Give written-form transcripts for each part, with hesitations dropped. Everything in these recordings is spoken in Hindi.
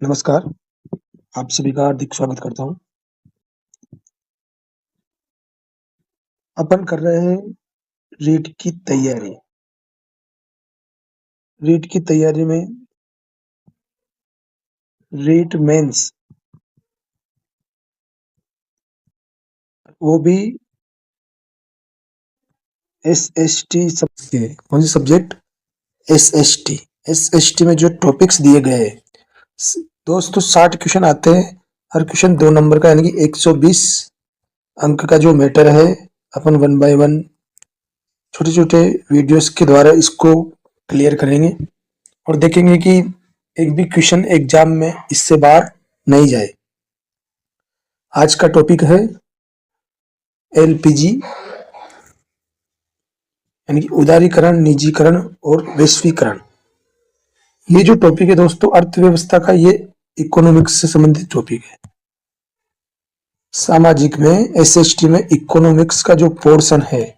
नमस्कार, आप सभी का हार्दिक स्वागत करता हूँ। अपन कर रहे हैं रीट की तैयारी। रीट की तैयारी में रीट मेंस, वो भी एसएसटी के कौन सी सब्जेक्ट? एसएसटी। एसएसटी में जो टॉपिक्स दिए गए हैं दोस्तों, 60 क्वेश्चन आते हैं। हर क्वेश्चन 2 नंबर का, यानी कि 120 अंक का जो मैटर है। अपन 1 बाय 1 छोटे-छोटे वीडियोस के द्वारा इसको क्लियर करेंगे और देखेंगे कि एक भी क्वेश्चन एग्जाम में इससे बाहर नहीं जाए। आज का टॉपिक है एलपीजी, यानी कि उदारीकरण, निजीकरण और वैश्वीकरण। ये जो टॉपिक है दोस्तों, अर्थव्यवस्था का, ये इकोनॉमिक्स से संबंधित टॉपिक है। सामाजिक में, एसएसटी में इकोनॉमिक्स का जो पोर्शन है,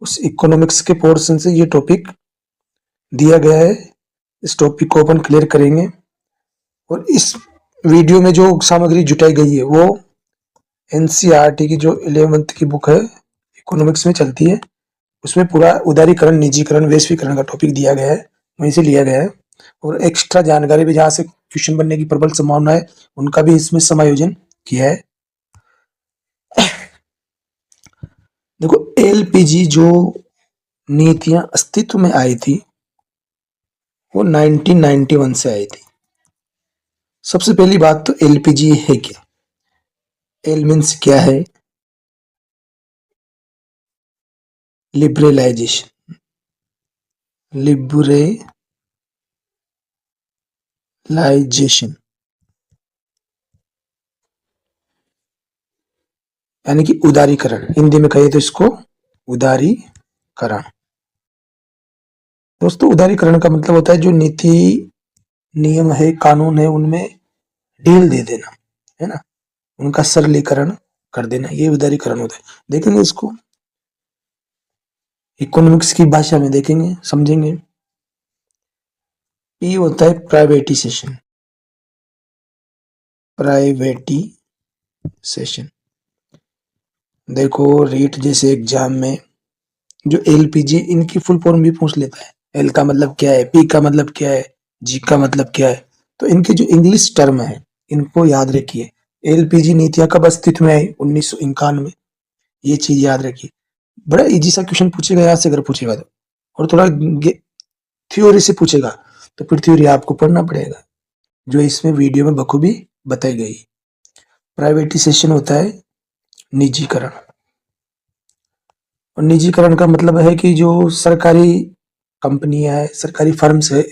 उस इकोनॉमिक्स के पोर्शन से ये टॉपिक दिया गया है। इस टॉपिक को अपन क्लियर करेंगे और इस वीडियो में जो सामग्री जुटाई गई है वो एनसीईआरटी की जो 11th की बुक है, इकोनॉमिक्स में चलती है, उसमें पूरा उदारीकरण, निजीकरण, वैश्वीकरण का टॉपिक दिया गया है, वहीं से लिया गया है। और एक्स्ट्रा जानकारी भी जहाँ से क्वेश्चन बनने की प्रबल संभावना है, उनका भी इसमें समायोजन किया है। देखो, एलपीजी जो नीतियां अस्तित्व में आई थी वो 1991 से आई थी। सबसे पहली बात तो एलपीजी है क्या? एल मीन्स क्या है? लिबरलाइजेशन, लिबरलाइजेशन यानी कि उदारीकरण। हिंदी में कहे तो इसको उदारीकरण। दोस्तों, उदारीकरण का मतलब होता है जो नीति, नियम है, कानून है, उनमें ढील दे देना, है ना, उनका सरलीकरण कर देना, ये उदारीकरण होता है। देखेंगे इसको इकोनॉमिक्स की भाषा में, देखेंगे, समझेंगे। पी होता है प्राइवेटाइजेशन, प्राइवेटाइजेशन। देखो, रीट जैसे एग्जाम में जो एलपीजी, इनकी फुल फॉर्म भी पूछ लेता है। एल का मतलब क्या है, पी का मतलब क्या है, जी का मतलब क्या है। तो इनके जो इंग्लिश टर्म है, इनको याद रखिए। एलपीजी नीतियां कब अस्तित्व में आई? 1951 में। ये चीज याद रखिए। बड़ा इजी सा क्वेश्चन पूछेगा यहाँ से, अगर पूछेगा तो, और थोड़ा थ्योरी से पूछेगा तो फिर थ्योरी आपको पढ़ना पड़ेगा, जो इसमें वीडियो में बखूबी बताई गई। प्राइवेटाइजेशन होता है निजीकरण, और निजीकरण का मतलब है कि जो सरकारी कंपनियां है, सरकारी फर्म्स है,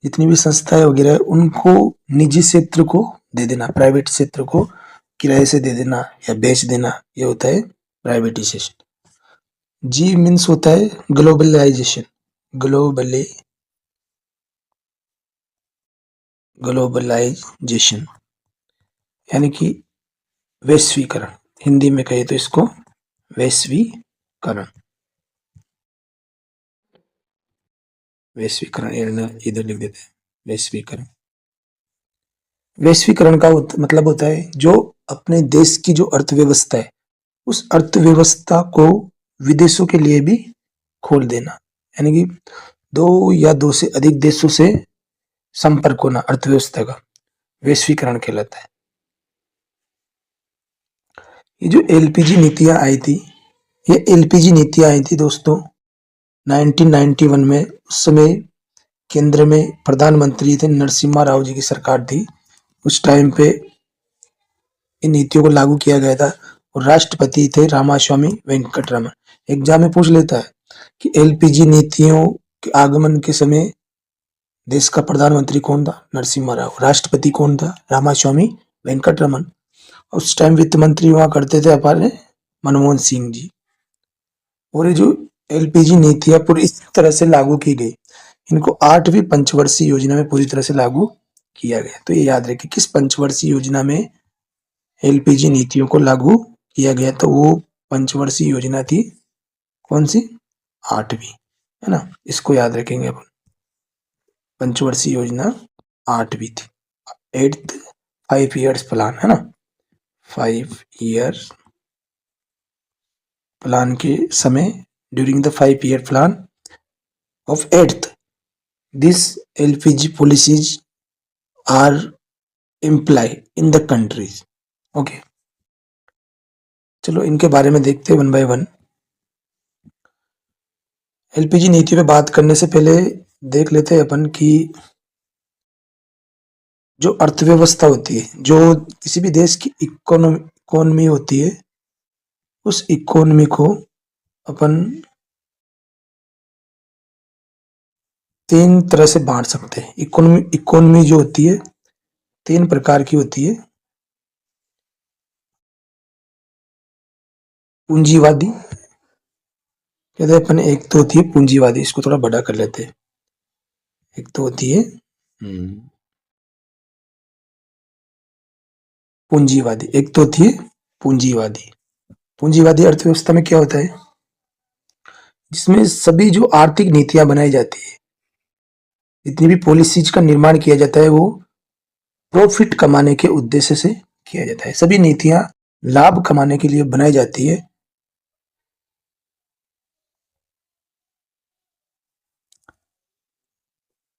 जितनी भी संस्थाएं वगैरह है, उनको निजी क्षेत्र को दे देना, प्राइवेट क्षेत्र को किराए से दे देना या बेच देना, ये होता है प्राइवेटाइजेशन। जी मीन्स होता है ग्लोबलाइजेशन, ग्लोबलाइजेशन यानी कि वैश्वीकरण। हिंदी में कहे तो इसको वैश्वीकरण। वैश्वीकरण इधर लिख देते हैं, वैश्वीकरण। वैश्वीकरण का मतलब होता है जो अपने देश की जो अर्थव्यवस्था है, उस अर्थव्यवस्था को विदेशों के लिए भी खोल देना, यानी कि 2 या 2 से अधिक देशों से संपर्क होना, अर्थव्यवस्था का वैश्वीकरण कहलाता है। ये जो एलपीजी नीतियां आई थी, ये एलपीजी नीतियां आई थी दोस्तों 1991 में। उस समय केंद्र में प्रधानमंत्री थे नरसिम्हा राव जी की सरकार थी। उस टाइम पे इन नीतियों को लागू किया गया था और राष्ट्रपति थे रामास्वामी वेंकटरमन। एग्जाम में पूछ लेता है कि एलपीजी नीतियों के आगमन के समय देश का प्रधानमंत्री कौन था? नरसिम्हा राव। राष्ट्रपति कौन था? रामास्वामी वेंकटरमन। उस टाइम वित्त मंत्री हुआ करते थे हमारे मनमोहन सिंह जी। और ये जो एलपीजी नीतियां पूरी इस तरह से लागू की गई, इनको 8वीं पंचवर्षीय योजना में पूरी तरह से लागू किया गया। तो ये याद रखिए, किस पंचवर्षीय योजना में एलपीजी नीतियों को लागू किया गया? तो वो पंचवर्षीय योजना थी कौन सी? 8वीं, है ना, इसको याद रखेंगे अपन। पंचवर्षीय योजना 8वीं थी, 8th 5 years प्लान, है ना, 5 years प्लान के समय, during the 5 year plan of 8th this LPG policies are imply in the countries. Okay, चलो इनके बारे में देखते हैं वन बाय वन। एलपीजी नीति पे बात करने से पहले देख लेते हैं अपन कि जो अर्थव्यवस्था होती है, जो किसी भी देश की इकोनॉमी होती है, उस इकोनॉमी को अपन 3 तरह से बांट सकते हैं। इकोनॉमी जो होती है 3 प्रकार की होती है। पूंजीवादी कहते हैं अपन, एक तो होती है पूंजीवादी, इसको थोड़ा बड़ा कर लेते हैं। एक तो होती है पूंजीवादी, एक तो होती है पूंजीवादी। पूंजीवादी अर्थव्यवस्था में क्या होता है, जिसमें सभी जो आर्थिक नीतियां बनाई जाती है, जितनी भी पॉलिसीज का निर्माण किया जाता है, वो प्रॉफिट कमाने के उद्देश्य से किया जाता है। सभी नीतियां लाभ कमाने के लिए बनाई जाती है।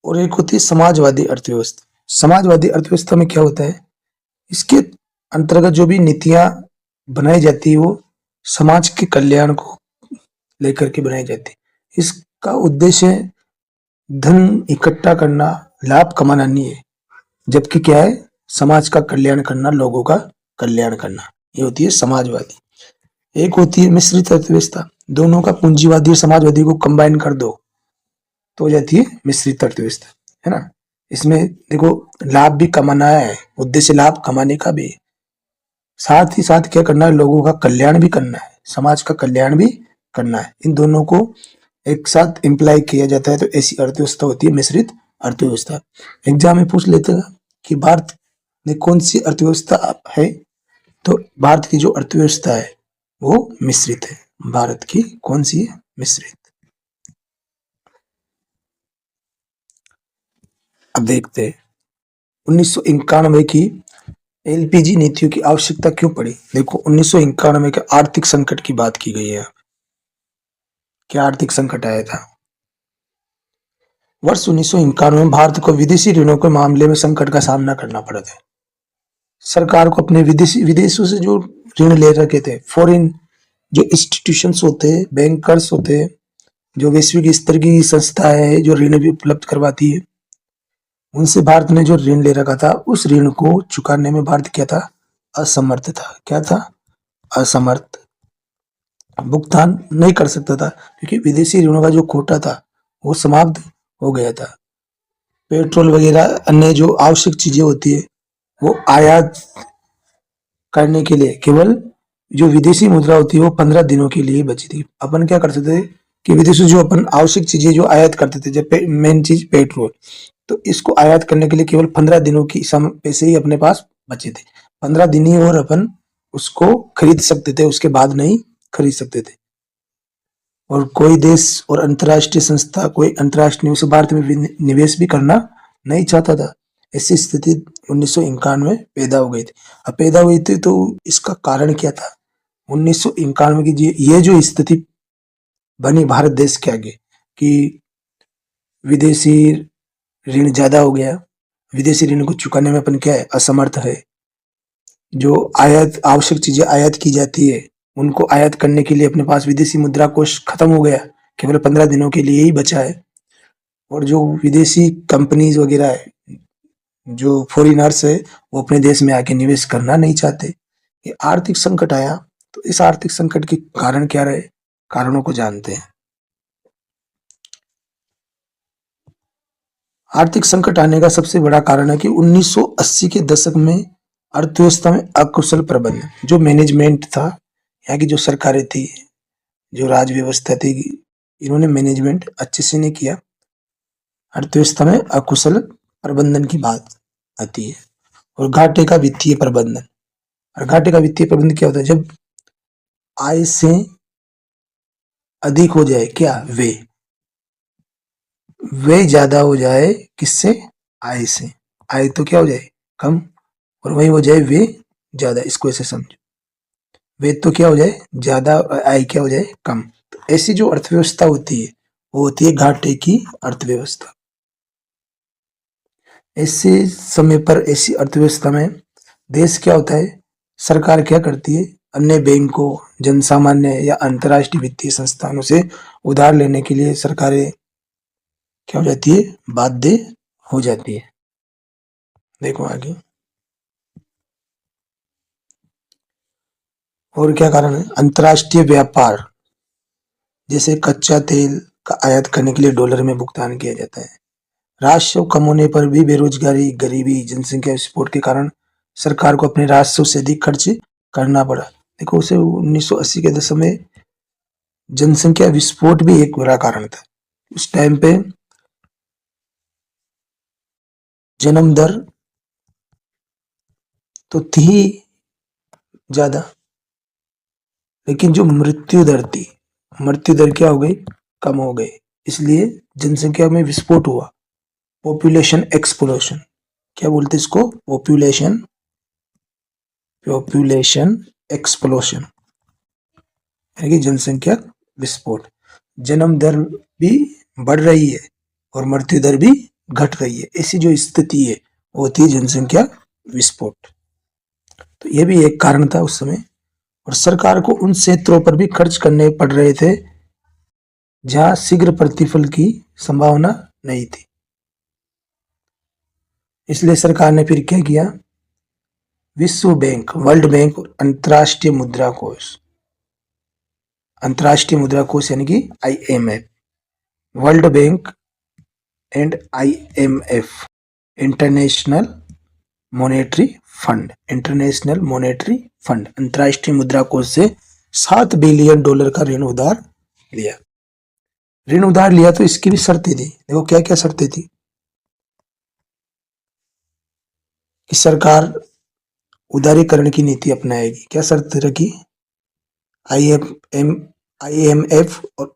और एक होती है समाजवादी अर्थव्यवस्था। समाजवादी अर्थव्यवस्था में क्या होता है, इसके अंतर्गत जो भी नीतियां बनाई जाती है वो समाज के कल्याण को लेकर के बनाई जाती है। इसका उद्देश्य धन इकट्ठा करना, लाभ कमाना नहीं है, जबकि क्या है, समाज का कल्याण करना, लोगों का कल्याण करना। ये होती है समाजवादी। एक होती है मिश्रित अर्थव्यवस्था। दोनों का, पूंजीवादी और समाजवादी को कंबाइन कर दो तो हो जाती है मिश्रित अर्थव्यवस्था, है ना। इसमें देखो, लाभ भी कमाना है, उद्देश्य लाभ कमाने का भी, साथ ही साथ क्या करना है, लोगों का कल्याण भी करना है, समाज का कल्याण भी करना है। इन दोनों को एक साथ इम्प्लाई किया जाता है, तो ऐसी अर्थव्यवस्था होती है मिश्रित अर्थव्यवस्था। एग्जाम में पूछ लेते हैं कि भारत में कौन सी अर्थव्यवस्था है, तो भारत की जो अर्थव्यवस्था है वो मिश्रित है। भारत की कौन सी है, मिश्रित। अब देखते हैं 1991 की एलपीजी नीतियों की आवश्यकता क्यों पड़ी। देखो, 1991 के आर्थिक संकट की बात की गई है। क्या आर्थिक संकट आया था? वर्ष 1991 में भारत को विदेशी ऋणों के मामले में संकट का सामना करना पड़ा था। सरकार को अपने विदेशों से जो ऋण ले रखे थे, फॉरेन जो इंस्टीट्यूशंस होते हैं, बैंकर्स होते हैं, जो वैश्विक स्तर की संस्थाएं हैं जो ऋण भी उपलब्ध करवाती है, उनसे भारत ने जो ऋण ले रखा था, उस ऋण को चुकाने में भारत क्या था, असमर्थ था। क्या था? असमर्थ। भुगतान नहीं कर सकता था, क्योंकि विदेशी ऋणों का जो कोटा था वो समाप्त हो गया था। पेट्रोल वगैरह अन्य जो आवश्यक चीजें होती है, वो आयात करने के लिए केवल जो विदेशी मुद्रा होती है वो 15 दिनों के लिए बची थी। अपन क्या कर सकते थे कि विदेशी जो अपन आवश्यक चीजें जो आयात करते थे, जब मेन चीज पेट्रोल, तो इसको आयात करने के लिए केवल 15 दिनों की पैसे ही अपने पास बचे थे। 15 दिन ही और अपन उसको खरीद सकते थे, उसके बाद नहीं खरीद सकते थे। और कोई देश और अंतर्राष्ट्रीय संस्था, कोई अंतर्राष्ट्रीय निवेश भारत में निवेश भी करना नहीं चाहता था। ऐसी स्थिति 1991 में पैदा हो गई थी। अब पैदा हुई थी तो इसका कारण क्या था? 1991 की ये जो स्थिति बनी भारत देश के आगे कि विदेशी ऋण ज्यादा हो गया, विदेशी ऋण को चुकाने में अपन क्या है, असमर्थ है। जो आयात आवश्यक चीजें आयात की जाती है, उनको आयात करने के लिए अपने पास विदेशी मुद्रा कोष खत्म हो गया, केवल 15 दिनों के लिए ही बचा है। और जो विदेशी कंपनीज वगैरह है, जो फॉरिनर्स है, वो अपने देश में आके निवेश करना नहीं चाहते। ये आर्थिक संकट आया, तो इस आर्थिक संकट के कारण क्या रहे, कारणों को जानते हैं। आर्थिक संकट आने का सबसे बड़ा कारण है कि 1980 के दशक में अर्थव्यवस्था में अकुशल प्रबंधन, जो मैनेजमेंट था, यहाँ की जो सरकारें थी, जो राज व्यवस्था थी, इन्होंने मैनेजमेंट अच्छे से नहीं किया। अर्थव्यवस्था में अकुशल प्रबंधन की बात आती है। और घाटे का वित्तीय प्रबंधन। और घाटे का वित्तीय प्रबंधन क्या होता है? जब आय से अधिक हो जाए, क्या व्यय ज्यादा हो जाए, किससे? आय से। आय तो क्या हो जाए, कम, और वही हो जाए वे ज्यादा। इसको ऐसे समझो, वे तो क्या हो जाए ज्यादा, आय क्या हो जाए कम। तो ऐसी जो अर्थव्यवस्था होती है वो होती है घाटे की अर्थव्यवस्था। ऐसे समय पर ऐसी अर्थव्यवस्था में देश क्या होता है, सरकार क्या करती है, अन्य बैंकों, जनसामान्य या अंतर्राष्ट्रीय वित्तीय संस्थानों से उधार लेने के लिए सरकारें क्या हो जाती है, बाध्य हो जाती है। देखो आगे और क्या कारण है, अंतर्राष्ट्रीय व्यापार, जैसे कच्चा तेल का आयात करने के लिए डॉलर में भुगतान किया जाता है। राजस्व कम होने पर भी बेरोजगारी, गरीबी, जनसंख्या विस्फोट के कारण सरकार को अपने राजस्व से अधिक खर्च करना पड़ा। देखो उसे 1980 के दशक में जनसंख्या विस्फोट भी एक बड़ा कारण था। उस टाइम पे जन्म दर तो थी ज्यादा, लेकिन जो मृत्यु दर क्या हो गई, कम हो गई। इसलिए जनसंख्या में विस्फोट हुआ, पॉपुलेशन एक्सप्लोशन। क्या बोलते इसको, पॉपुलेशन एक्सप्लोशन, यानी कि जनसंख्या विस्फोट। जन्म दर भी बढ़ रही है और मृत्यु दर भी घट रही है। ऐसी जो स्थिति है वो होती है जनसंख्या विस्फोट। तो यह भी एक कारण था उस समय। और सरकार को उन क्षेत्रों पर भी खर्च करने पड़ रहे थे जहां शीघ्र प्रतिफल की संभावना नहीं थी। इसलिए सरकार ने फिर क्या किया, विश्व बैंक, वर्ल्ड बैंक और अंतर्राष्ट्रीय मुद्रा कोष यानी कि IMF, world bank and IMF, international monetary fund, अंतर्राष्ट्रीय मुद्रा कोष से $7 बिलियन का ऋण उधार लिया। तो इसकी भी शर्तें थी। देखो क्या क्या शर्तें थी, कि सरकार उदारीकरण की नीति अपनाएगी। क्या शर्त रखी, आईएमएफ और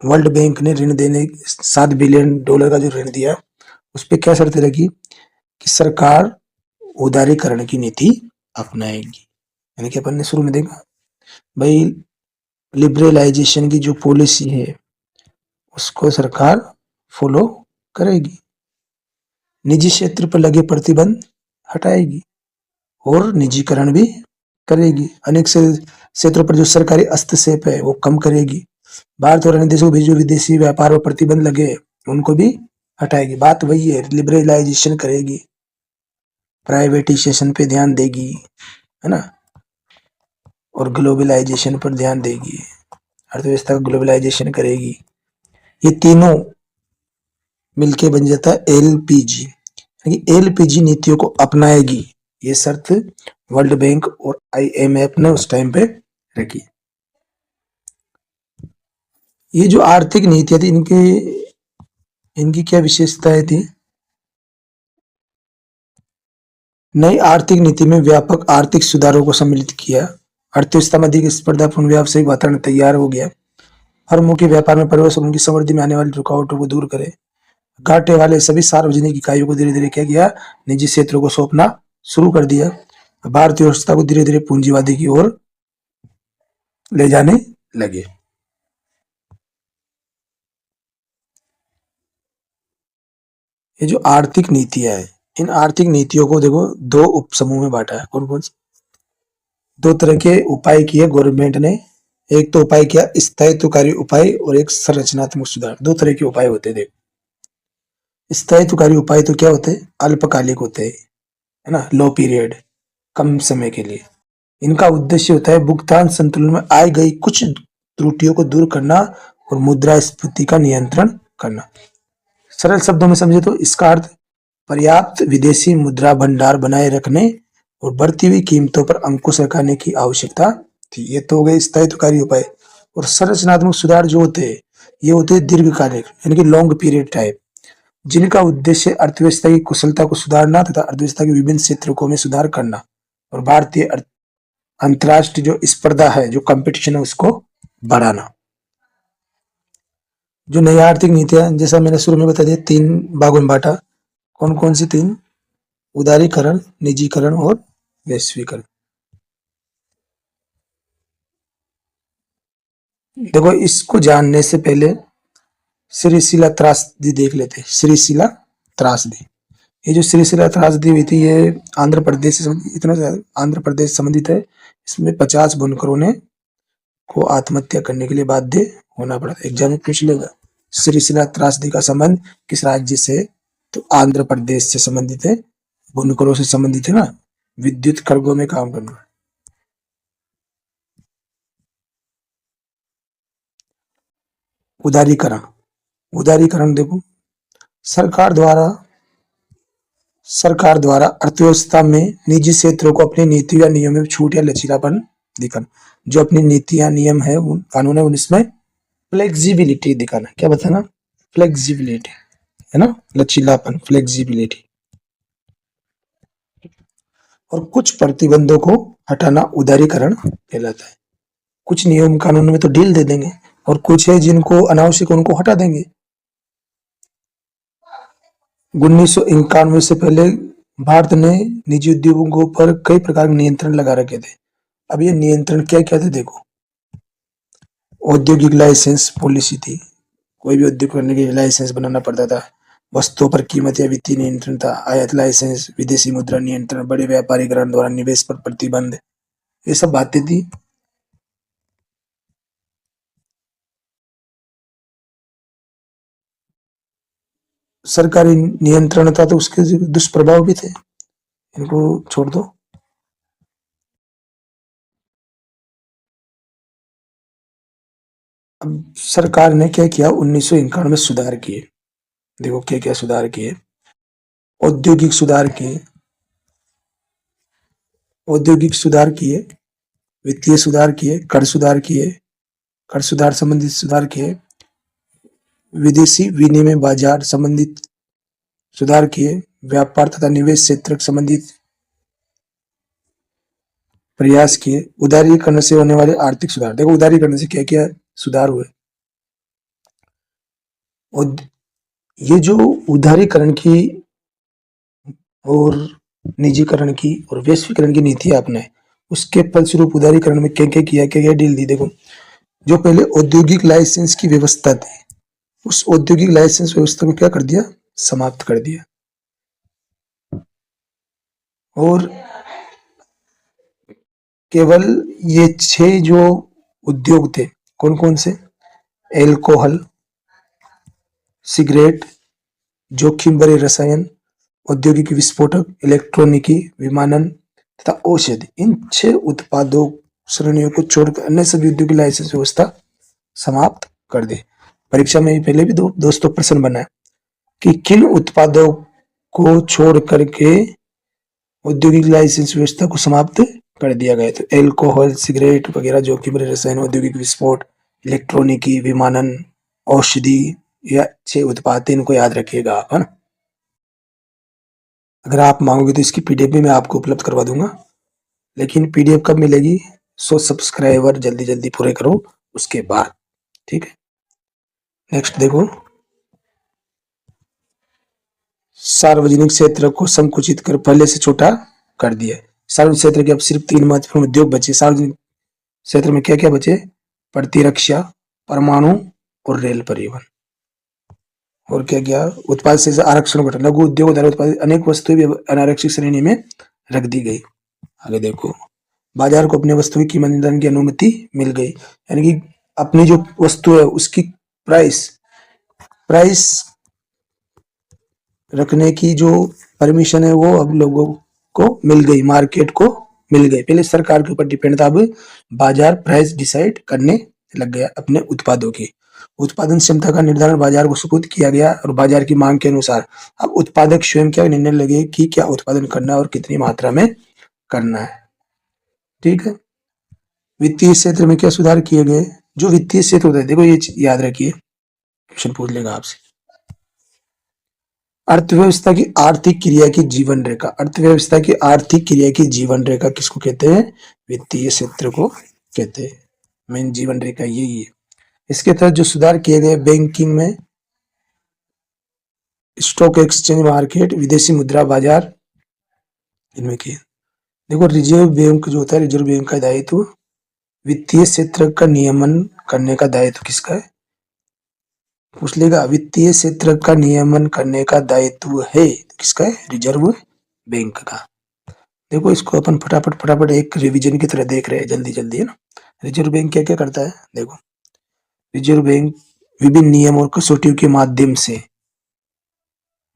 वर्ल्ड बैंक ने ऋण देने, $7 बिलियन का जो ऋण दिया उस पर क्या शर्तें रखी, कि सरकार उदारीकरण की नीति अपनाएगी। यानी कि अपन ने शुरू में देखा भाई, लिबरलाइजेशन की जो पॉलिसी है उसको सरकार फॉलो करेगी, निजी क्षेत्र पर लगे प्रतिबंध हटाएगी और निजीकरण भी करेगी। अनेक क्षेत्रों पर जो सरकारी हस्तक्षेप है वो कम करेगी। भारत और अन्य देशों में जो विदेशी व्यापार और प्रतिबंध लगे उनको भी हटाएगी। बात वही है, लिबरलाइजेशन करेगी, प्राइवेटाइजेशन पे ध्यान देगी, है ना, और ग्लोबलाइजेशन पर ध्यान देगी, अर्थव्यवस्था का ग्लोबलाइजेशन करेगी। ये तीनों मिलके बन जाता है एलपीजी, यानी एलपीजी नीतियों को अपनाएगी। ये शर्त वर्ल्ड बैंक और आईएमएफ ने उस टाइम पे रखी। ये जो आर्थिक नीतियां थी इनकी क्या विशेषताएं थी, नई आर्थिक नीति में व्यापक आर्थिक सुधारों को सम्मिलित किया, अर्थव्यवस्था में अधिक स्पर्धापूर्ण व्यावसायिक वातावरण तैयार हो गया, फर्मों के व्यापार में प्रवेश और उनकी समृद्धि में आने वाली रुकावटों को दूर करे, घाटे वाले सभी सार्वजनिक इकाइयों को धीरे धीरे क्या किया, निजी क्षेत्रों को सौंपना शुरू कर दिया, भारतीय अर्थव्यवस्था को धीरे धीरे पूंजीवादी की ओर ले जाने लगे। ये जो आर्थिक नीतियां है, इन आर्थिक नीतियों को देखो दो उप समूह में बांटा है। कौन कौन से, दो तरह के उपाय किए गवर्नमेंट ने। एक तो उपाय किया स्थायित्वकारी उपाय और एक संरचनात्मक सुधार। दो तरह के उपाय होते हैं। देखो स्थायित्वकारी उपाय तो क्या होते हैं, अल्पकालिक होते हैं, है ना, लो पीरियड, कम समय के लिए। इनका उद्देश्य होता है भुगतान संतुलन में आई गई कुछ त्रुटियों को दूर करना और मुद्रास्फीति का नियंत्रण करना। सरल शब्दों में समझे तो इसका अर्थ पर्याप्त विदेशी मुद्रा भंडार बनाए रखने और बढ़ती हुई कीमतों पर अंकुश लगाने की आवश्यकता थी। ये तो हो गए स्थायित्वकारी उपाय। और संरचनात्मक सुधार जो होते हैं ये होते हैं दीर्घकालिक, यानी कि लॉन्ग पीरियड टाइप, जिनका उद्देश्य अर्थव्यवस्था की कुशलता को सुधारना तथा अर्थव्यवस्था के विभिन्न क्षेत्रों में सुधार करना और भारतीय अंतर्राष्ट्रीय जो स्पर्धा है, जो कंपटीशन है, उसको बढ़ाना। जो नई आर्थिक नीतियां, जैसा मैंने शुरू में बता दिया, 3 भागों में बांटा। कौन कौन सी 3, उदारीकरण, निजीकरण और वैश्वीकरण। देखो, इसको जानने से पहले श्रीशिला त्रासदी देख लेते हैं। श्रीशिला त्रासदी, ये जो श्रीशिला त्रासदी हुई थी, ये आंध्र प्रदेश से इतना आंध्र प्रदेश संबंधित है। इसमें 50 बुनकरों ने को आत्महत्या करने के लिए बाध्य होना पड़ा। एग्जाम में पूछ लेगा, श्रीशिला त्रासदी का संबंध किस राज्य से? तो आंध्र प्रदेश से संबंधित है, बुनकरों से संबंधित है ना, विद्युत खड़गों में काम करना। उदारीकरण, उदारीकरण देखो, सरकार द्वारा अर्थव्यवस्था में निजी क्षेत्रों को अपनी नीति या नियम में छूट या लचीलापन दिखाना। जो अपनी नीति या नियम है, कानून है, उनमें फ्लेक्सिबिलिटी दिखाना। क्या बताना? फ्लेक्सिबिलिटी, है ना, लचीलापन, फ्लेक्सिबिलिटी। और कुछ प्रतिबंधों को हटाना उदारीकरण कहलाता है। कुछ नियम कानून में तो ढील दे देंगे, और कुछ है जिनको अनावश्यक उनको हटा देंगे। 1991 से पहले भारत ने निजी उद्योगों पर कई प्रकार के नियंत्रण लगा रखे थे। अब ये नियंत्रण क्या क्या थे देखो। औद्योगिक लाइसेंस पॉलिसी थी, कोई भी उद्योग करने के लिए लाइसेंस बनाना पड़ता था। वस्तुओं पर कीमत या वित्तीय नियंत्रण था। आयात लाइसेंस, विदेशी मुद्रा नियंत्रण, बड़े व्यापारीकरण द्वारा निवेश पर प्रतिबंध, ये सब बातें थी। सरकारी नियंत्रण था तो उसके दुष्प्रभाव भी थे, इनको छोड़ दो। अब सरकार ने क्या किया, 1951 में सुधार किए। देखो क्या क्या सुधार किए। औद्योगिक सुधार किए, औद्योगिक सुधार किए, वित्तीय सुधार किए, कर सुधार किए, कर सुधार संबंधित सुधार किए, विदेशी विनिमय बाजार संबंधित सुधार किए, व्यापार तथा निवेश क्षेत्र संबंधित प्रयास किए, उदारीकरण से होने वाले आर्थिक सुधार। देखो उदारीकरण से क्या क्या सुधार हुए। और ये जो उदारीकरण की और निजीकरण की और वैश्वीकरण की नीति आपने, उसके फलस्वरूप उदारीकरण में क्या क्या किया, क्या क्या डील दी। देखो, जो पहले औद्योगिक लाइसेंस की व्यवस्था थी, उस औद्योगिक लाइसेंस व्यवस्था को क्या कर दिया, समाप्त कर दिया। और केवल ये 6 जो उद्योग थे, कौन कौन से? एल्कोहल, सिगरेट, जोखिम भरे रसायन, औद्योगिक विस्फोटक, इलेक्ट्रॉनिकी, विमानन तथा औषधि, इन 6 उत्पादों श्रेणियों को छोड़कर अन्य सभी उद्योग की लाइसेंस व्यवस्था समाप्त कर दे। परीक्षा में पहले भी दोस्तों प्रश्न बना है कि किन उत्पादों को छोड़ करके औद्योगिक लाइसेंस व्यवस्था को समाप्त कर दिया गया। तो एल्कोहल, सिगरेट वगैरह, जोखिम भरे रसायन, औद्योगिक विस्फोट, इलेक्ट्रॉनिकी, विमानन, औषधि, या 6 उत्पाद, इनको याद रखिएगा आप, है ना। अगर आप मांगोगे तो इसकी पीडीएफ भी मैं आपको उपलब्ध करवा दूंगा, लेकिन पीडीएफ कब मिलेगी? 100 सब्सक्राइबर जल्दी जल्दी पूरे करो उसके बाद, ठीक है। नेक्स्ट देखो, सार्वजनिक क्षेत्र को संकुचित कर पहले से छोटा कर दिया। सार्वजनिक क्षेत्र के अब सिर्फ 3 महत्वपूर्ण उद्योग बचे। सार्वजनिक क्षेत्र में क्या क्या बचे? प्रतिरक्षा, परमाणु और रेल परिवहन। और क्या क्या? उत्पाद से आरक्षण घटा, लघु उद्योग द्वारा उत्पादित अनेक वस्तुएं भी अनारक्षित श्रेणी में रख दी गई। आगे देखो, बाजार को अपने वस्तु की कीमत निर्धारण की अनुमति मिल गई, यानी कि अपनी जो वस्तु है उसकी प्राइस रखने की जो परमिशन है वो अब लोगों को मिल गई, मार्केट को मिल गई। पहले सरकार के ऊपर डिपेंड था, अब बाजार प्राइस डिसाइड करने लग गया अपने उत्पादों की। उत्पादन क्षमता का निर्धारण बाजार को सुपुर्द किया गया और बाजार की मांग के अनुसार अब उत्पादक स्वयं क्या निर्णय लगे कि क्या उत्पादन करना है और कितनी मात्रा में करना है, ठीक है। वित्तीय क्षेत्र में क्या सुधार किए गए? जो वित्तीय क्षेत्र होता है, देखो ये याद रखिए, क्वेश्चन पूछ लेगा आपसे। अर्थव्यवस्था की आर्थिक क्रिया की जीवन रेखा, अर्थव्यवस्था की आर्थिक क्रिया की जीवन रेखा किसको कहते हैं? वित्तीय क्षेत्र को कहते हैं। मेन जीवन रेखा यही है। इसके तहत जो सुधार किए गए, बैंकिंग में, स्टॉक एक्सचेंज मार्केट, विदेशी मुद्रा बाजार, इनमें किए। देखो रिजर्व बैंक जो होता है, रिजर्व बैंक का दायित्व वित्तीय क्षेत्र का नियमन करने का दायित्व किसका है? पूछ लेगा, वित्तीय क्षेत्र का नियमन करने का दायित्व है किसका है? रिजर्व बैंक का। देखो इसको अपन फटाफट फटाफट एक रिवीजन की तरह देख रहे हैं, जल्दी जल्दी, है ना। रिजर्व बैंक क्या क्या करता है? देखो रिजर्व बैंक विभिन्न नियमों और कसौटियों के माध्यम से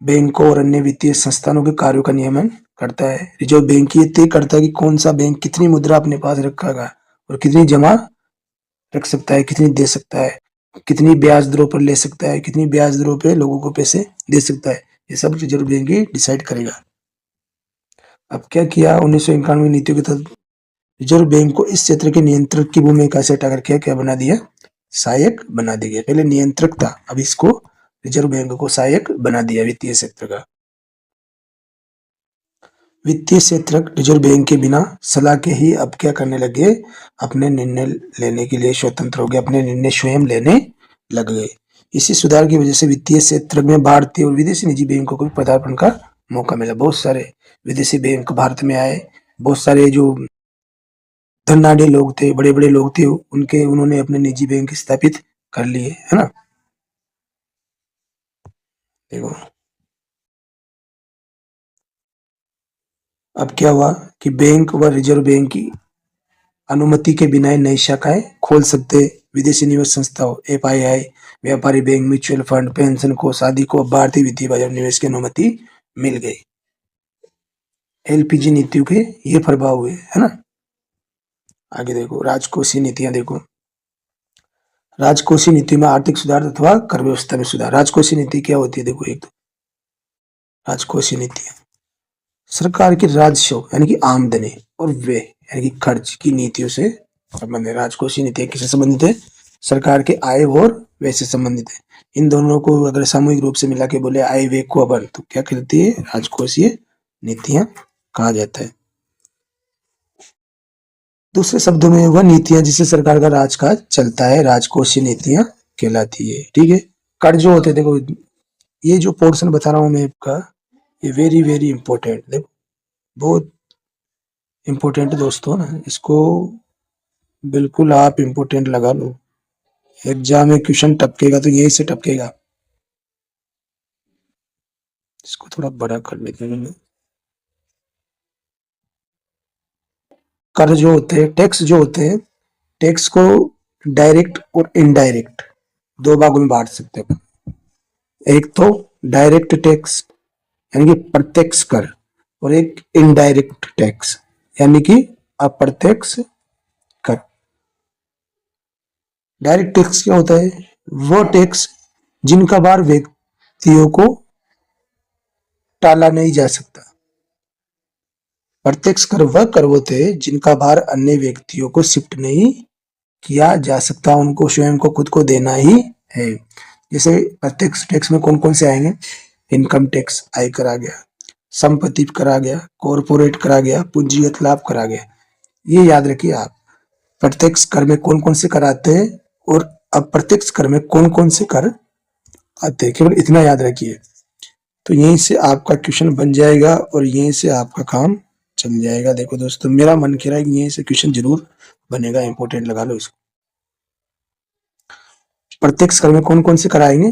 बैंकों और अन्य वित्तीय संस्थानों के कार्यों का नियमन करता है। रिजर्व बैंक ये तय करता है कि कौन सा बैंक कितनी मुद्रा अपने पास रखेगा और कितनी जमा रख सकता है, कितनी दे सकता है, कितनी ब्याज दरों पर ले सकता है, कितनी ब्याज दरों पे लोगों को पैसे दे सकता है। ये सब रिजर्व बैंक ही डिसाइड करेगा। अब क्या किया 1991 नीतियों के तहत रिजर्व बैंक को इस क्षेत्र के नियंत्रक की भूमिका से हटाकर क्या बना दिया? सहायक बना दिया। पहले नियंत्रक था, अब इसको रिजर्व बैंक को सहायक बना दिया वित्तीय क्षेत्र का। वित्तीय क्षेत्र रिजर्व बैंक के बिना सलाह के ही अब क्या करने लगे? अपने निर्णय लेने के लिए स्वतंत्र हो गए, अपने निर्णय स्वयं लेने लग गए। इसी सुधार की वजह से वित्तीय क्षेत्र में भारतीय और विदेशी निजी बैंकों को भी पदार्पण का मौका मिला। बहुत सारे विदेशी बैंक भारत में आए, बहुत सारे जो धनाढ़ लोग थे, बड़े बड़े लोग थे, उन्होंने अपने निजी बैंक स्थापित कर लिए, है ना। देखो अब क्या हुआ कि बैंक व रिजर्व बैंक की अनुमति के बिना नई शाखाएं खोल सकते विदेशी निवेश संस्थाओं, एफआईआई, व्यापारी बैंक, म्यूचुअल फंड, पेंशन कोष आदि को भारतीय वित्तीय बाजार निवेश की अनुमति मिल गई। एलपीजी नीतियों के ये प्रभाव हुए, है ना। आगे देखो राजकोषीय नीतियां। देखो राजकोषीय नीति में आर्थिक सुधार अथवा कर व्यवस्था में सुधार। राजकोषीय नीति क्या होती है? देखो एक तो राजकोषीय नीतियां सरकार की राजस्व यानी कि आमदनी और व्यय यानी कि खर्च की नीतियों से संबंधित। राजकोषीय नीतियां किससे संबंधित है? सरकार के आय और व्यय से संबंधित है। इन दोनों को अगर सामूहिक रूप से मिला के बोले आय व्यय को अपन, तो क्या कहती है? राजकोषीय नीतियां कहा जाता है। दूसरे शब्दों में वह नीतियां जिससे सरकार का राजकाज चलता है राजकोषीय नीतियां कहलाती है। ठीक है। कर जो होते, देखो ये जो पोर्शन बता रहा हूं मैं आपका, ये वेरी वेरी इंपॉर्टेंट, देखो बहुत इंपॉर्टेंट दोस्तों ना, इसको बिल्कुल आप इंपॉर्टेंट लगा लो। एग्जाम में क्वेश्चन टपकेगा तो यही से टपकेगा। इसको थोड़ा बड़ा कर लेते हैं। कर जो होते हैं, टैक्स जो होते हैं, टैक्स को डायरेक्ट और इनडायरेक्ट दो भागों में बांट सकते हैं। एक तो डायरेक्ट टैक्स यानी कि प्रत्यक्ष कर, और एक इनडायरेक्ट टैक्स यानी कि अप्रत्यक्ष कर। डायरेक्ट टैक्स क्या होता है? वो टैक्स जिनका भार व्यक्तियों को टाला नहीं जा सकता। प्रत्यक्ष कर वह कर होते हैं जिनका भार अन्य व्यक्तियों को शिफ्ट नहीं किया जा सकता, उनको स्वयं को खुद को देना ही है। जैसे प्रत्यक्ष टैक्स में कौन कौन से आएंगे? इनकम टैक्स, आयकर आ गया, संपत्ति कर आ गया, कॉरपोरेट कर आ गया, पूंजीगत लाभ कर आ गया। ये याद रखिए आप, प्रत्यक्ष कर में कौन कौन से कर आते हैं और अप्रत्यक्ष कर में कौन कौन से कर आते हैं, केवल इतना याद रखिए। तो यहीं से आपका क्वेश्चन बन जाएगा और यहीं से आपका काम चल जाएगा। देखो दोस्तों मेरा मन कह रहा है कि यहीं से क्वेश्चन जरूर बनेगा, इंपॉर्टेंट लगा लो इसको। प्रत्यक्ष कर में कौन कौन से कर आएंगे?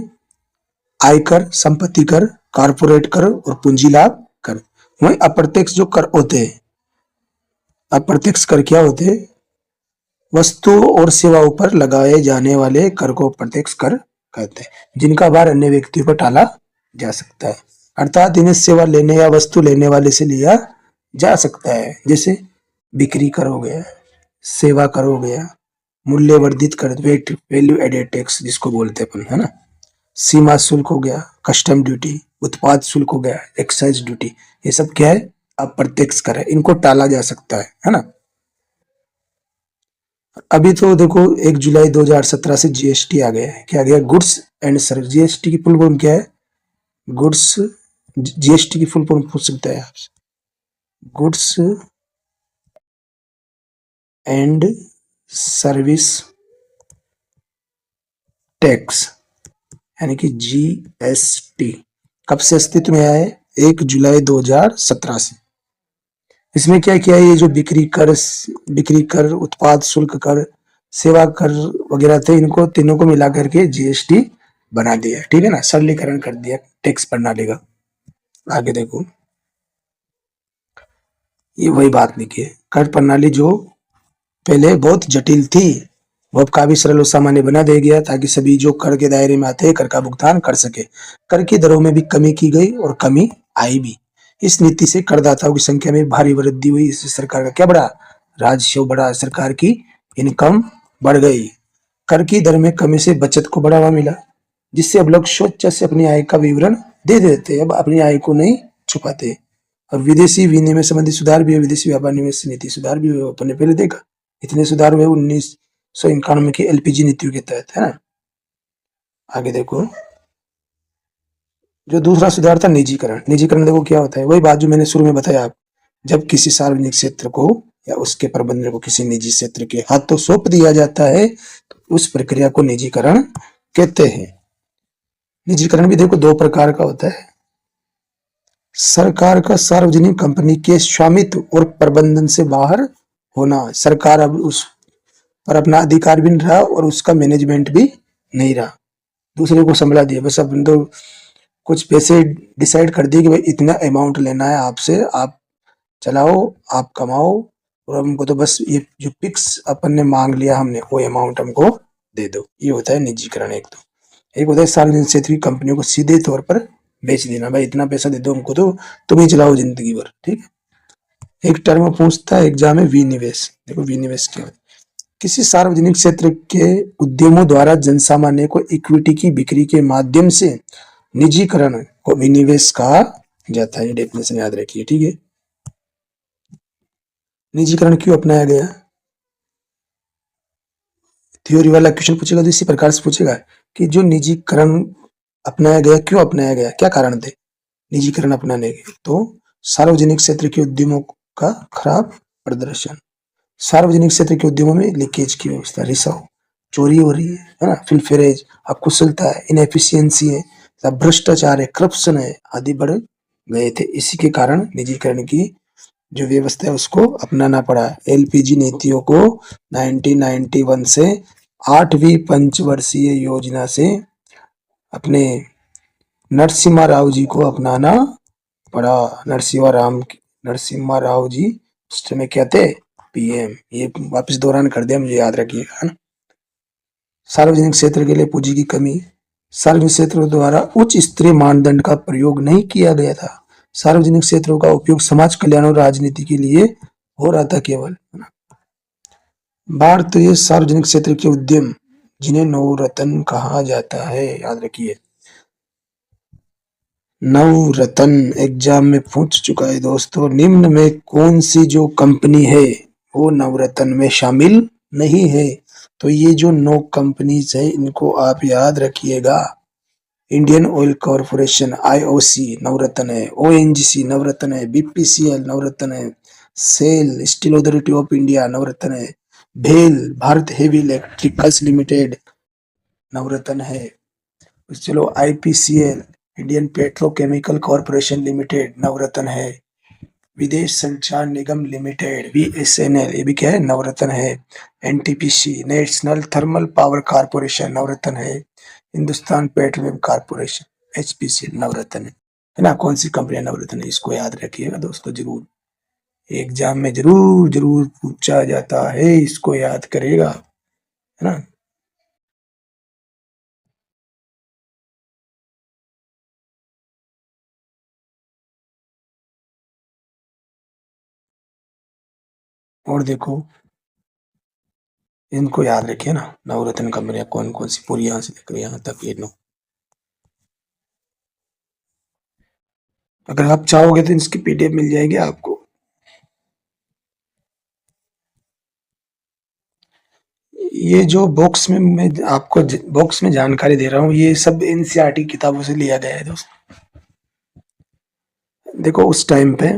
आयकर, संपत्ति कर, कारपोरेट कर और पूंजी लाभ कर। वहीं अप्रत्यक्ष जो कर होते हैं, अप्रत्यक्ष कर क्या होते हैं? वस्तु और सेवाओं पर लगाए जाने वाले कर को प्रत्यक्ष कर कहते हैं, जिनका भार अन्य व्यक्तियों पर टाला जा सकता है। अर्थात इन्हें सेवा लेने या वस्तु लेने वाले से लिया जा सकता है। जैसे बिक्री कर हो गया, सेवा कर हो गया, मूल्य वर्धित कर, वेट वैल्यू एडेड टैक्स जिसको बोलते हैं अपन, है ना, सीमा शुल्क हो गया, कस्टम ड्यूटी, उत्पाद शुल्क हो गया, एक्साइज ड्यूटी। ये सब क्या है? अप्रत्यक्ष कर है, इनको टाला जा सकता है ना। अभी तो देखो 1 जुलाई 2017 से जीएसटी आ गया है। क्या आ गया? Goods and service. जीएसटी की फुल फॉर्म क्या है? गुड्स, जीएसटी की फुल फॉर्म पूछ सकता है आपसे, गुड्स एंड सर्विस टैक्स यानी कि जीएसटी। कब से अस्तित्व में आया है? 1 जुलाई 2017 से। इसमें क्या किया है, ये जो बिक्री कर, उत्पाद शुल्क कर, सेवा कर वगैरह थे, इनको तीनों को मिला करके जीएसटी बना दिया, ठीक है ना, सरलीकरण कर दिया टैक्स प्रणाली का। आगे देखो, ये वही बात लिखी है, कर प्रणाली जो पहले बहुत जटिल थी, वो अब काफी सरल और सामान्य बना दिया गया, ताकि सभी जो कर के दायरे में आते हैं कर का भुगतान कर सके। कर की दरों में भी कमी की गई और कमी आई भी। इस नीति से करदाताओं की संख्या में भारी वृद्धि हुई। इससे सरकार का क्या बढ़ा, राजस्व बढ़ा, सरकार की इनकम बढ़ गई। कर की दर में कमी से बचत को बढ़ावा मिला, जिससे अब लोग स्वेच्छा से अपनी आय का विवरण दे देते हैं, अब अपनी आय को नहीं छुपाते। और विदेशी विनिमय संबंधी सुधार भी है, विदेशी व्यापार निवेश नीति सुधार भी हुए, अपने पहले देखा इतने सुधार हुए 1991 की एलपीजी नीतियों के तहत, है ना। आगे देखो, जो दूसरा सुधार था निजीकरण। निजीकरण देखो क्या होता है, वही बात जो मैंने शुरू में बताया आप, जब किसी सार्वजनिक क्षेत्र को या उसके प्रबंधन को किसी निजी क्षेत्र के हाथों सौंप दिया जाता है, तो उस प्रक्रिया को निजीकरण कहते हैं। निजीकरण भी देखो दो प्रकार का होता है। सरकार का सार्वजनिक कंपनी के स्वामित्व और प्रबंधन से बाहर होना, सरकार अब उस पर अपना अधिकार भी नहीं रहा और उसका मैनेजमेंट भी नहीं रहा, दूसरे को संभला दिया, बस अब तो कुछ पैसे डिसाइड कर दिए कि भाई इतना अमाउंट लेना है आपसे, आप चलाओ, आप कमाओ, और हमको तो बस ये जो फिक्स अपन ने मांग लिया हमने वो अमाउंट हमको दे दो। ये होता है निजीकरण। एक होता है सार्वजनिक क्षेत्र की कंपनियों को सीधे तौर पर बेच देना, भाई इतना पैसा दे दो हमको तो तुम ही चलाओ जिंदगी भर, ठीक है। एक टर्म पूछता है एग्जाम में, विनिवेश। देखो विनिवेश क्या है, किसी सार्वजनिक क्षेत्र के उद्यमों द्वारा जनसामान्य को इक्विटी की बिक्री के माध्यम से निजीकरण को विनिवेश कहा जाता है। ये डेफिनेशन याद रखिए, ठीक है। निजीकरण क्यों अपनाया गया, थ्योरी वाला क्वेश्चन पूछेगा तो इसी प्रकार से पूछेगा कि जो निजीकरण अपनाया गया, क्यों अपनाया गया, क्या कारण थे निजीकरण अपनाने के। तो सार्वजनिक क्षेत्र के उद्यमों का खराब प्रदर्शन, सार्वजनिक क्षेत्र के उद्यमों में लीकेज की व्यवस्था, रिसाव, चोरी हो रही है ना, फिल्फेरेज, अकुशलता है, इनएफिशिएंसी है, भ्रष्टाचार है, करप्शन है आदि बढ़ गए थे। इसी के कारण निजीकरण की जो व्यवस्था है उसको अपनाना पड़ा। एलपीजी नीतियों को 1991 से 8वीं पंचवर्षीय योजना से अपने नरसिम्हा राव जी को अपनाना पड़ा। नरसिम्हा राव जी उस समय क्या थे, पीएम। ये वापस दौरान कर दिया, मुझे याद रखिएगा, है ना। सार्वजनिक क्षेत्र के लिए पूंजी की कमी, सार्वजनिक क्षेत्रों द्वारा उच्च स्तरीय मानदंड का प्रयोग नहीं किया गया था। सार्वजनिक क्षेत्रों का उपयोग समाज कल्याण और राजनीति के लिए हो रहा था केवल, है ना। भारतीय सार्वजनिक क्षेत्र के उद्यम जिन्हें नवरत्न कहा जाता है, याद रखिए, नवरत्न एग्जाम में पूछ चुका है दोस्तों। निम्न में कौन सी जो कंपनी है वो नवरत्न में शामिल नहीं है, तो ये जो 9 कंपनीज है इनको आप याद रखिएगा। Indian Oil Corporation IOC Navratna है, ओएनजीसी नवरत्न है, बीपीसीएल नवरत्न है, SAIL Steel Authority of India Navratna है, भेल Bharat Heavy Electricals Limited Navratna है, चलो IPCL Indian Petrochemical Corporation Limited Navratna है, विदेश संचार निगम लिमिटेड बीएसएनएल ये भी क्या है, नवरत्न है, NTPC National Thermal Power Corporation Navratna है, Hindustan Petroleum Corporation HPCL Navratna है ना। कौन सी कंपनी नवरत्न है, इसको याद रखिएगा दोस्तों, जरूर एग्जाम में जरूर जरूर पूछा जाता है, इसको याद करेगा, है ना। और देखो इनको याद रखिए ना, नवरत्न कंपनियां कौन कौन सी, पूरी यहाँ से लेकर यहाँ तक ये नो। अगर आप चाहोगे तो इसकी पीडीएफ मिल जाएगी आपको। ये जो बॉक्स में मैं आपको बॉक्स में जानकारी दे रहा हूँ, ये सब एनसीईआरटी किताबों से लिया गया है दोस्तों। देखो उस टाइम पे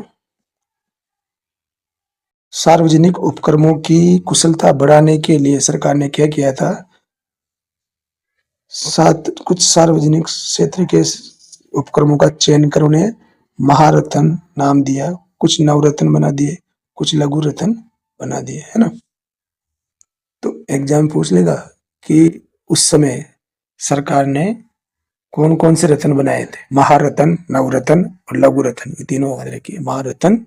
सार्वजनिक उपक्रमों की कुशलता बढ़ाने के लिए सरकार ने क्या किया था, कुछ सार्वजनिक क्षेत्र के उपक्रमों का चयन कर उन्हें महारत्न नाम दिया, कुछ नवरत्न बना दिए कुछ लघु रत्न बना दिए, है ना। तो एग्जाम पूछ लेगा कि उस समय सरकार ने कौन कौन से रत्न बनाए थे, महारत्न, नवरत्न और लघु रत्न, ये तीनों याद रखिए, महारत्न,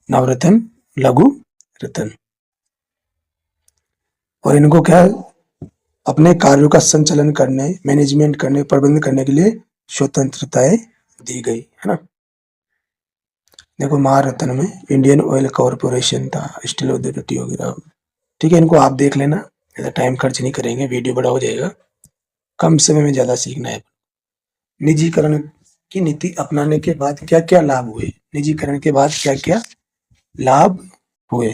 नवरत्न, लघु रत्न। और इनको क्या अपने कार्यों का संचालन करने, मैनेजमेंट करने, प्रबंध करने के लिए स्वतंत्रताएं दी गई, है ना। देखो महारत्न में इंडियन ऑयल कॉरपोरेशन था, स्टील अथॉरिटी वगैरह, ठीक है। इनको आप देख लेना, ज़्यादा टाइम खर्च नहीं करेंगे, वीडियो बड़ा हो जाएगा, कम समय में ज़्यादा सीखना है। निजीकरण की नीति अपनाने के बाद क्या क्या लाभ हुए, निजीकरण के बाद क्या क्या लाभ हुए।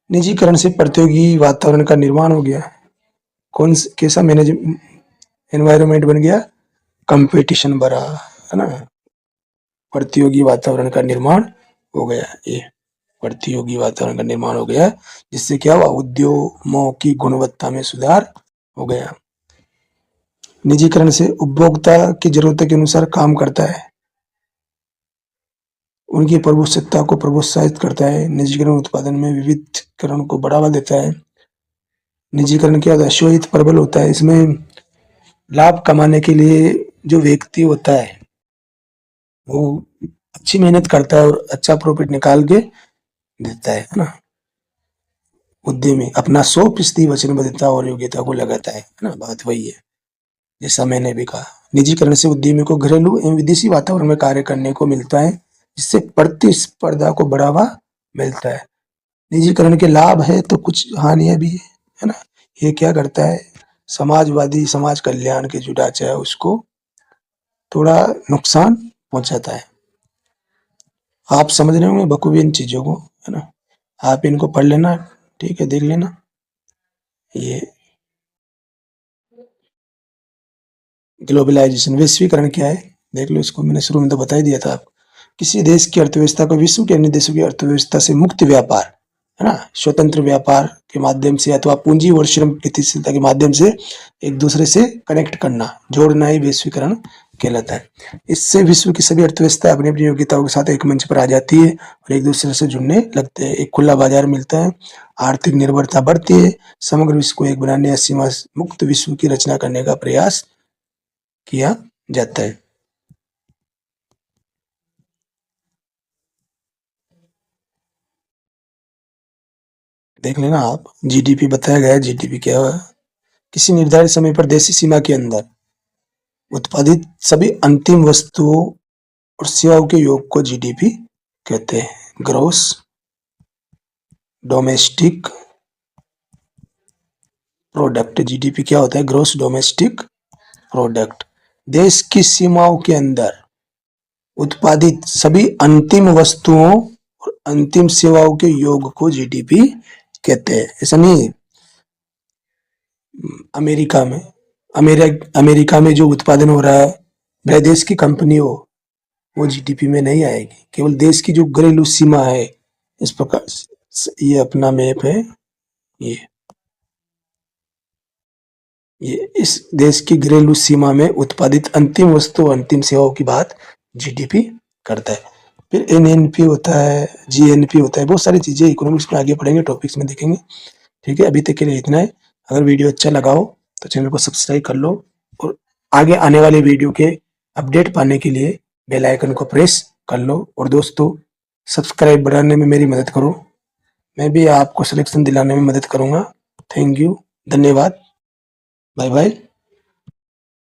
निजीकरण से प्रतियोगी वातावरण का निर्माण हो गया, कैसा मैनेज एनवायरनमेंट बन गया, कंपटीशन बढ़ा, है ना, प्रतियोगी वातावरण का निर्माण हो गया, ये प्रतियोगी वातावरण का निर्माण हो गया, जिससे क्या हुआ, उद्योगों की गुणवत्ता में सुधार हो गया। निजीकरण से उपभोक्ता की जरूरतों के अनुसार काम करता है, उनकी प्रभुसत्ता को प्रोत्साहित करता है। निजीकरण उत्पादन में विविधीकरण को बढ़ावा देता है। निजीकरण क्या होता है, स्वहित प्रबल होता है, इसमें लाभ कमाने के लिए जो व्यक्ति होता है वो अच्छी मेहनत करता है और अच्छा प्रॉफिट निकाल के देता है ना। उद्यमी अपना 100% वचनबद्धता और योग्यता को लगाता है ना, बात वही है जैसा मैंने भी कहा। निजीकरण से उद्यमी को घरेलू एवं विदेशी वातावरण में कार्य करने को मिलता है, जिससे प्रतिस्पर्धा को बढ़ावा मिलता है। निजीकरण के लाभ है तो कुछ हानियां भी है ना। ये क्या करता है, समाजवादी समाज कल्याण के जो ढांचा है उसको थोड़ा नुकसान पहुंचाता है। आप समझ रहे होंगे बखूबी इन चीजों को, है ना। आप इनको पढ़ लेना, ठीक है, देख लेना। ये ग्लोबलाइजेशन, वैश्वीकरण क्या है देख लो, इसको मैंने शुरू में तो बता ही दिया था आपको। किसी देश की अर्थव्यवस्था को विश्व के अन्य देशों की अर्थव्यवस्था से मुक्त व्यापार, है ना, स्वतंत्र व्यापार के माध्यम से अथवा पूंजी और श्रम गतिशीलता के माध्यम से एक दूसरे से कनेक्ट करना, जोड़ना ही वैश्वीकरण कहलाता है। इससे विश्व की सभी अर्थव्यवस्था अपनी अपनी योग्यताओं के साथ एक मंच पर आ जाती है और एक दूसरे से जुड़ने लगते हैं। एक खुला बाजार मिलता है, आर्थिक निर्भरता बढ़ती है, समग्र विश्व को एक बनाने या सीमा मुक्त विश्व की रचना करने का प्रयास किया जाता है। देख लेना आप, जीडीपी बताया गया है। जीडीपी क्या है, किसी निर्धारित समय पर देशी सीमा के अंदर उत्पादित सभी अंतिम वस्तुओं और सेवाओं के योग को जीडीपी कहते हैं। ग्रॉस डोमेस्टिक प्रोडक्ट, जीडीपी क्या होता है, ग्रॉस डोमेस्टिक प्रोडक्ट। देश की सीमाओं के अंदर उत्पादित सभी अंतिम वस्तुओं और अंतिम सेवाओं के योग को जीडीपी कहते हैं। ऐसा नहीं अमेरिका में जो उत्पादन हो रहा है, वह देश की कंपनी हो, वो जीडीपी में नहीं आएगी, केवल देश की जो घरेलू सीमा है। इस प्रकार ये अपना मैप है, ये इस देश की घरेलू सीमा में उत्पादित अंतिम वस्तु अंतिम सेवाओं की बात जीडीपी करता है। फिर एनएनपी होता है, जीएनपी होता है, बहुत सारी चीजें इकोनॉमिक्स में आगे पढ़ेंगे, टॉपिक्स में देखेंगे, ठीक है। अभी तक के लिए इतना है। अगर वीडियो अच्छा लगा हो तो चैनल को सब्सक्राइब कर लो और आगे आने वाले वीडियो के अपडेट पाने के लिए बेल आइकन को प्रेस कर लो। और दोस्तों, सब्सक्राइब बढ़ाने में मेरी मदद करो, मैं भी आपको सिलेक्शन दिलाने में मदद करूंगा। थैंक यू, धन्यवाद, बाय बाय।